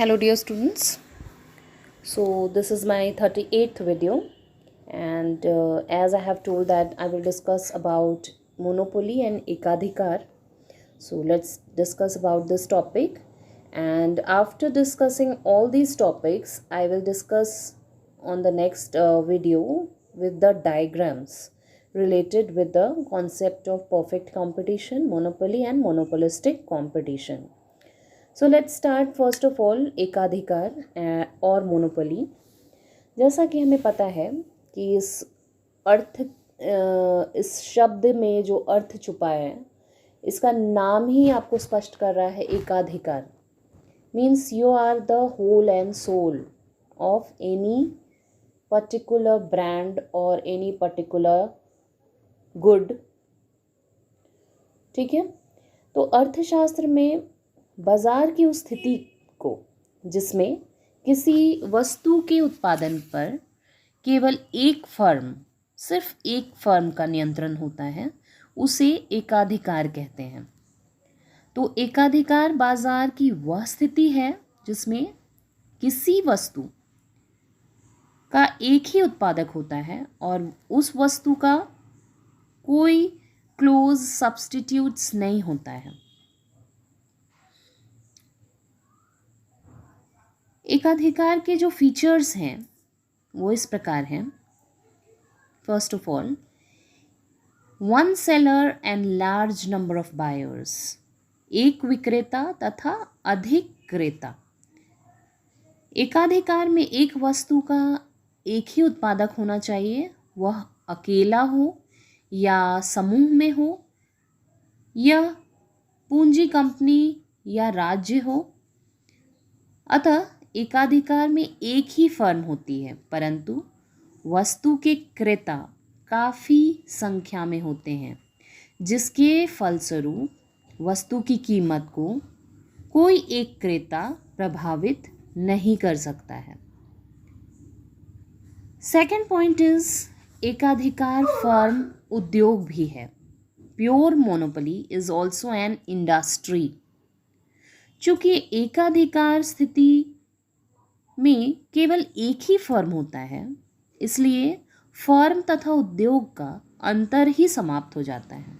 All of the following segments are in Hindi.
Hello dear students. So this is my 38th video, and as I have told that I will discuss about monopoly and ekadhikar. So let's discuss about this topic, and after discussing all these topics I will discuss on the next video with the diagrams related with the concept of perfect competition, monopoly and monopolistic competition. So let's start first of all एकाधिकार और मोनोपोली। जैसा कि हमें पता है कि इस शब्द में जो अर्थ छुपा है, इसका नाम ही आपको स्पष्ट कर रहा है। एकाधिकार means you are the whole and sole of any particular brand और एनी पर्टिकुलर गुड। ठीक है, तो अर्थशास्त्र में बाजार की उस स्थिति को जिसमें किसी वस्तु के उत्पादन पर केवल सिर्फ एक फर्म का नियंत्रण होता है, उसे एकाधिकार कहते हैं। तो एकाधिकार बाजार की वह स्थिति है जिसमें किसी वस्तु का एक ही उत्पादक होता है और उस वस्तु का कोई क्लोज सब्स्टिट्यूट्स नहीं होता है। एकाधिकार के जो फीचर्स हैं वो इस प्रकार हैं। First of all, one seller and large number of buyers, एक विक्रेता तथा अधिक क्रेता। एकाधिकार में एक वस्तु का एक ही उत्पादक होना चाहिए, वह अकेला हो या समूह में हो या पूंजी कंपनी या राज्य हो। अतः एकाधिकार में एक ही फर्म होती है, परंतु वस्तु के क्रेता काफ़ी संख्या में होते हैं, जिसके फलस्वरूप वस्तु की कीमत को कोई एक क्रेता प्रभावित नहीं कर सकता है। सेकेंड पॉइंट इज, एकाधिकार फर्म उद्योग भी है। Pure monopoly is also an industry. चूँकि एकाधिकार स्थिति में केवल एक ही फर्म होता है, इसलिए फर्म तथा उद्योग का अंतर ही समाप्त हो जाता है।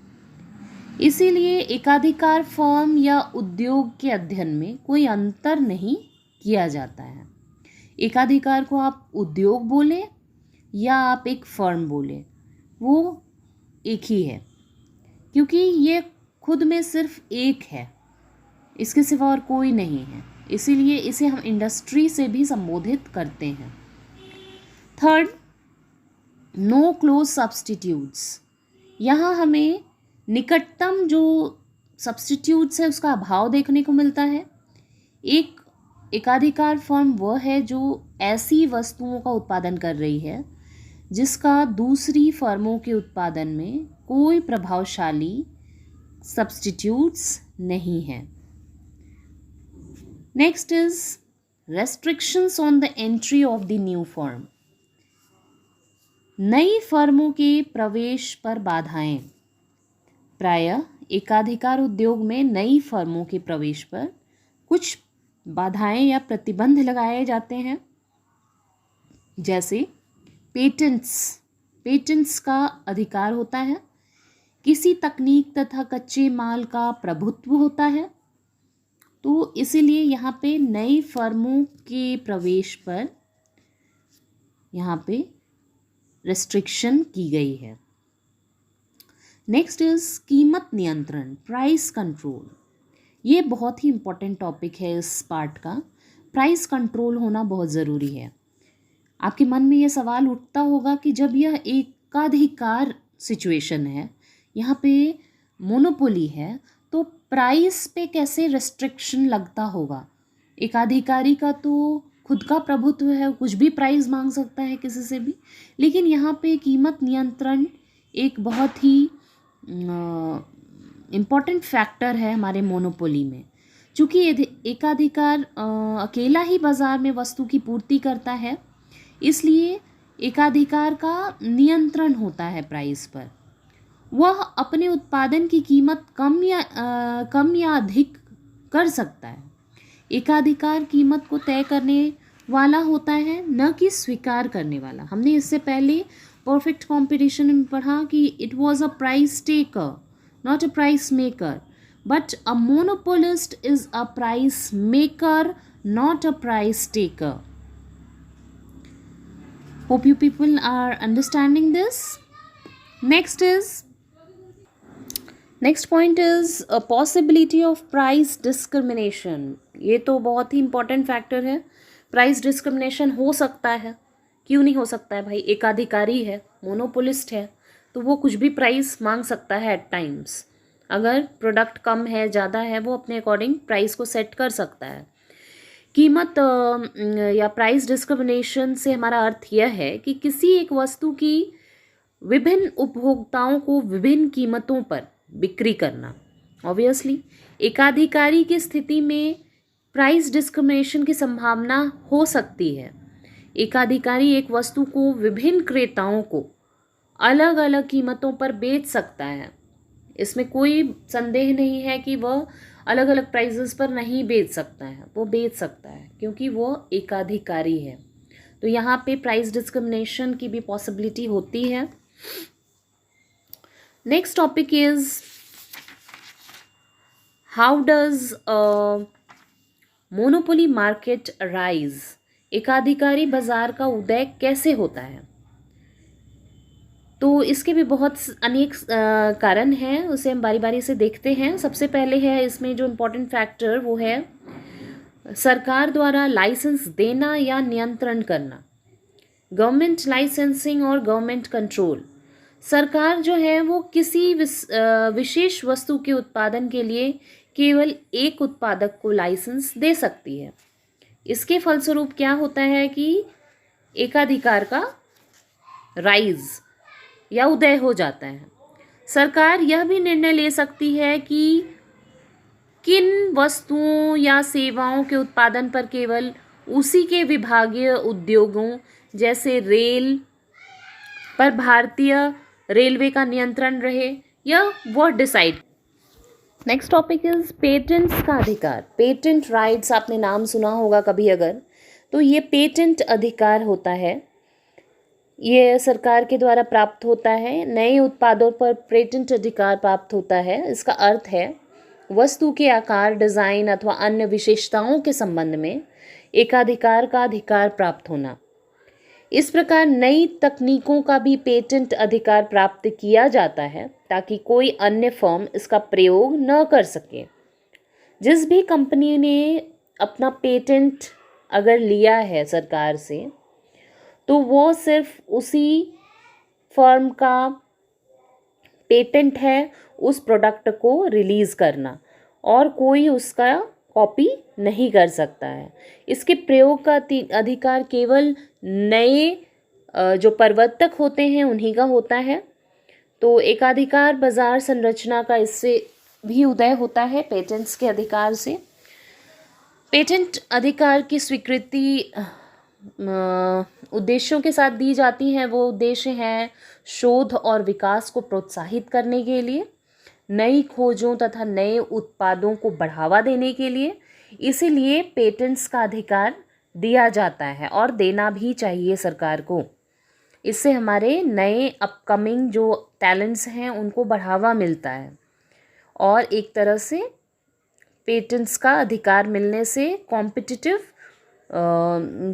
इसीलिए एकाधिकार फर्म या उद्योग के अध्ययन में कोई अंतर नहीं किया जाता है। एकाधिकार को आप उद्योग बोले या आप एक फर्म बोले, वो एक ही है, क्योंकि ये खुद में सिर्फ एक है, इसके सिवा और कोई नहीं है। इसीलिए इसे हम इंडस्ट्री से भी संबोधित करते हैं। Third, no close substitutes. यहाँ हमें निकटतम जो सब्स्टिट्यूट्स है उसका अभाव देखने को मिलता है। एक एकाधिकार फर्म वह है जो ऐसी वस्तुओं का उत्पादन कर रही है जिसका दूसरी फर्मों के उत्पादन में कोई प्रभावशाली सब्स्टिट्यूट्स नहीं है। Next is restrictions on the entry of the new firm. नई फर्मों के प्रवेश पर बाधाएं। प्रायः एकाधिकार उद्योग में नई फर्मों के प्रवेश पर कुछ बाधाएं या प्रतिबंध लगाए जाते हैं, जैसे पेटेंट्स का अधिकार होता है, किसी तकनीक तथा कच्चे माल का प्रभुत्व होता है। तो इसीलिए यहाँ पे नई फर्मों के प्रवेश पर यहाँ पे रेस्ट्रिक्शन की गई है। नेक्स्ट इज कीमत नियंत्रण, प्राइस कंट्रोल। ये बहुत ही इम्पोर्टेंट टॉपिक है इस पार्ट का। प्राइस कंट्रोल होना बहुत ज़रूरी है। आपके मन में ये सवाल उठता होगा कि जब यह एकाधिकार सिचुएशन है, यहाँ पे मोनोपोली है, तो प्राइस पे कैसे रेस्ट्रिक्शन लगता होगा। एकाधिकारी का तो खुद का प्रभुत्व है, कुछ भी प्राइस मांग सकता है किसी से भी, लेकिन यहाँ पे कीमत नियंत्रण एक बहुत ही इम्पॉर्टेंट फैक्टर है हमारे मोनोपोली में। चूँकि एकाधिकार अकेला ही बाज़ार में वस्तु की पूर्ति करता है, इसलिए एकाधिकार का नियंत्रण होता है प्राइस पर। वह अपने उत्पादन की कीमत कम या अधिक कर सकता है, एकाधिकार कीमत को तय करने वाला होता है, न कि स्वीकार करने वाला। हमने इससे पहले परफेक्ट कंपटीशन में पढ़ा कि it was a price taker not a price maker, but a monopolist is a price maker not a price taker. Hope you people are understanding this. Next point is a possibility of price discrimination. ये तो बहुत ही important factor है। प्राइस डिस्क्रिमिनेशन हो सकता है, क्यों नहीं हो सकता है भाई? एकाधिकारी है, मोनोपोलिस्ट है, तो वो कुछ भी प्राइस मांग सकता है एट टाइम्स। अगर प्रोडक्ट कम है ज़्यादा है, वो अपने अकॉर्डिंग प्राइस को सेट कर सकता है। कीमत या प्राइस डिस्क्रिमिनेशन से हमारा अर्थ यह है कि किसी एक वस्तु की विभिन्न उपभोक्ताओं को विभिन्न कीमतों पर बिक्री करना। ऑब्वियसली एकाधिकारी की स्थिति में प्राइस डिस्क्रिमिनेशन की संभावना हो सकती है। एकाधिकारी एक वस्तु को विभिन्न क्रेताओं को अलग अलग कीमतों पर बेच सकता है। इसमें कोई संदेह नहीं है कि वह अलग अलग प्राइसेस पर नहीं बेच सकता है, वो बेच सकता है क्योंकि वो एकाधिकारी है। तो यहाँ पे प्राइस डिस्क्रिमिनेशन की भी पॉसिबिलिटी होती है। Next topic is how does monopoly market rise. एकाधिकारी बाजार का उदय कैसे होता है? तो इसके भी बहुत अनेक कारण हैं, उसे हम बारी बारी से देखते हैं। सबसे पहले है इसमें जो इम्पोर्टेंट फैक्टर, वो है सरकार द्वारा लाइसेंस देना या नियंत्रण करना। गवर्नमेंट लाइसेंसिंग और गवर्नमेंट कंट्रोल। सरकार जो है वो किसी विशेष वस्तु के उत्पादन के लिए केवल एक उत्पादक को लाइसेंस दे सकती है। इसके फलस्वरूप क्या होता है कि एकाधिकार का राइज या उदय हो जाता है। सरकार यह भी निर्णय ले सकती है कि किन वस्तुओं या सेवाओं के उत्पादन पर केवल उसी के विभागीय उद्योगों जैसे रेल पर भारतीय रेलवे का नियंत्रण रहे, या वह decide. Next topic is patents का अधिकार। पेटेंट राइट्स आपने नाम सुना होगा कभी अगर, तो ये पेटेंट अधिकार होता है, ये सरकार के द्वारा प्राप्त होता है। नए उत्पादों पर पेटेंट अधिकार प्राप्त होता है। इसका अर्थ है वस्तु के आकार, डिज़ाइन अथवा अन्य विशेषताओं के संबंध में एकाधिकार का अधिकार प्राप्त होना। इस प्रकार नई तकनीकों का भी पेटेंट अधिकार प्राप्त किया जाता है ताकि कोई अन्य फर्म इसका प्रयोग न कर सके। जिस भी कंपनी ने अपना पेटेंट अगर लिया है सरकार से, तो वो सिर्फ उसी फर्म का पेटेंट है उस प्रोडक्ट को रिलीज़ करना, और कोई उसका कॉपी नहीं कर सकता है। इसके प्रयोग का अधिकार केवल नए जो प्रवर्तक होते हैं उन्हीं का होता है। तो एकाधिकार बाजार संरचना का इससे भी उदय होता है, पेटेंट्स के अधिकार से। पेटेंट अधिकार की स्वीकृति उद्देश्यों के साथ दी जाती हैं। वो उद्देश्य हैं शोध और विकास को प्रोत्साहित करने के लिए, नई खोजों तथा नए उत्पादों को बढ़ावा देने के लिए। इसीलिए पेटेंट्स का अधिकार दिया जाता है और देना भी चाहिए सरकार को। इससे हमारे नए अपकमिंग जो टैलेंट्स हैं उनको बढ़ावा मिलता है, और एक तरह से पेटेंट्स का अधिकार मिलने से कॉम्पिटिटिव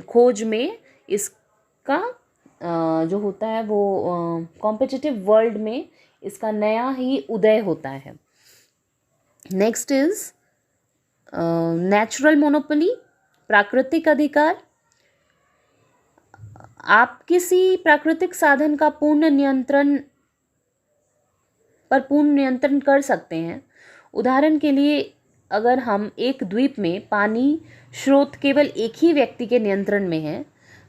खोज में इसका जो होता है वो कॉम्पिटिटिव वर्ल्ड में इसका नया ही उदय होता है। नेक्स्ट इज नेचुरल मोनोपोली, प्राकृतिक अधिकार। आप किसी प्राकृतिक साधन का पूर्ण नियंत्रण कर सकते हैं। उदाहरण के लिए अगर हम एक द्वीप में पानी स्रोत केवल एक ही व्यक्ति के नियंत्रण में है,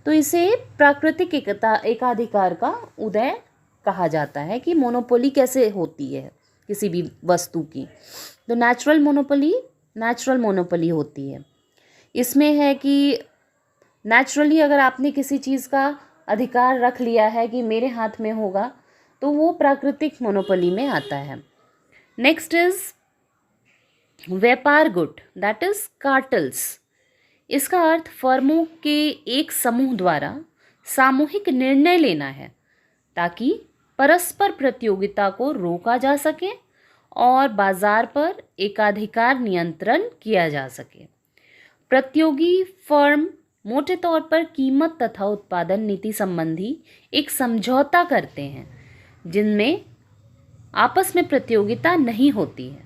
तो इसे प्राकृतिक एकाधिकार का उदय कहा जाता है कि मोनोपोली कैसे होती है किसी भी वस्तु की। तो नेचुरल मोनोपोली होती है। इसमें है कि नेचुरली अगर आपने किसी चीज़ का अधिकार रख लिया है कि मेरे हाथ में होगा, तो वो प्राकृतिक मोनोपोली में आता है। नेक्स्ट इज व्यापार गुट दैट इज कार्टल्स। इसका अर्थ फर्मों के एक समूह द्वारा सामूहिक निर्णय लेना है ताकि परस्पर प्रतियोगिता को रोका जा सके और बाजार पर एकाधिकार नियंत्रण किया जा सके। प्रतियोगी फर्म मोटे तौर पर कीमत तथा उत्पादन नीति संबंधी एक समझौता करते हैं जिनमें आपस में प्रतियोगिता नहीं होती है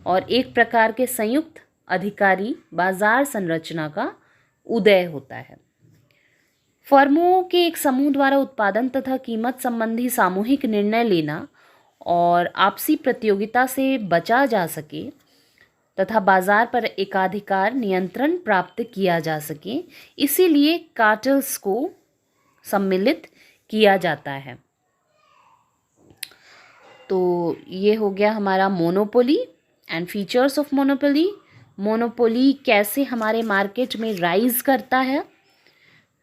और एक प्रकार के संयुक्त अधिकारी बाजार संरचना का उदय होता है। फर्मों के एक समूह द्वारा उत्पादन तथा कीमत संबंधी सामूहिक निर्णय लेना और आपसी प्रतियोगिता से बचा जा सके तथा बाजार पर एकाधिकार नियंत्रण प्राप्त किया जा सके, इसीलिए कार्टल्स को सम्मिलित किया जाता है। तो ये हो गया हमारा monopoly and features of monopoly. Monopoly कैसे हमारे मार्केट में राइज करता है,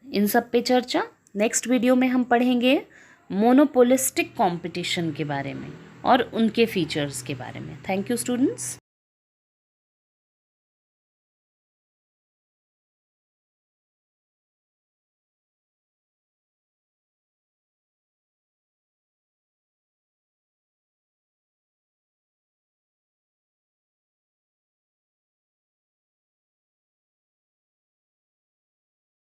इन सब पे चर्चा नेक्स्ट वीडियो में हम पढ़ेंगे। मोनोपोलिस्टिक कंपटीशन के बारे में और उनके फीचर्स के बारे में। Thank you students.